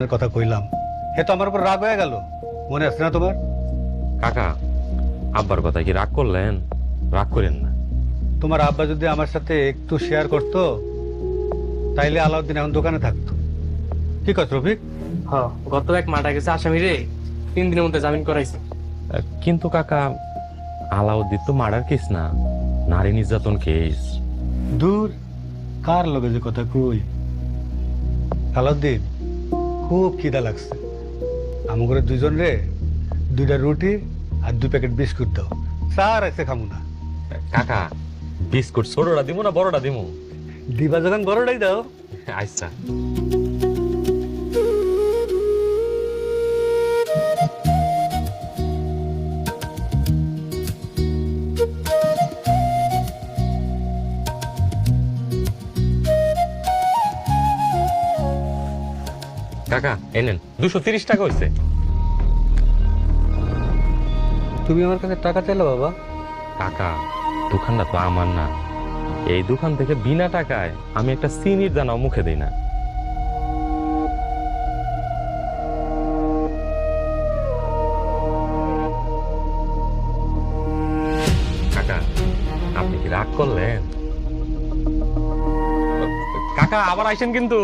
কথা কইলাম, হে তো আমার উপর রাগ হয়ে গেল। মনে আছে না তোমার? কাকা, আব্বার কথা কি রাগ করলেন? রাগ করেন না। তোমার আব্বা যদি আমার সাথে একটু শেয়ার করতো, তাইলে আলাউদ্দিন এখন দোকানে থাকতো। কি কথা রফিক? গত এক মারা গেছে আসামি রে, 3 দিনের মধ্যে জামিন করাইছে। কিন্তু কাকা, আলাউদ্দিন তো মার্ডার কেস না, নারী নির্যাতন কেস। দূর, কার লগে যে কথা কই। আলাউদ্দিন, খুব খিদা লাগছে, আমগরে দুইজন রে 2টা রুটি আর 2 প্যাকেট বিস্কুট দাও। স্যার আছে খামু না। কাকা, বিস্কুট ছোটটা দিমু না বড়টা দিমু? দিবা যখন বড়টাই দাও। আচ্ছা। কাকা এনেন, 230 টাকা হয়েছে। তুমি আমার কাছে টাকা চাইলো বাবা? কাকা, দোকানটা তো আমার না, এই দোকান থেকে বিনা টাকায় আমি একটা চিনির দানাও মুখে দিই না। কাকা, আপনি কি রাগ করলেন? কাকা আবার আইসেন কিন্তু।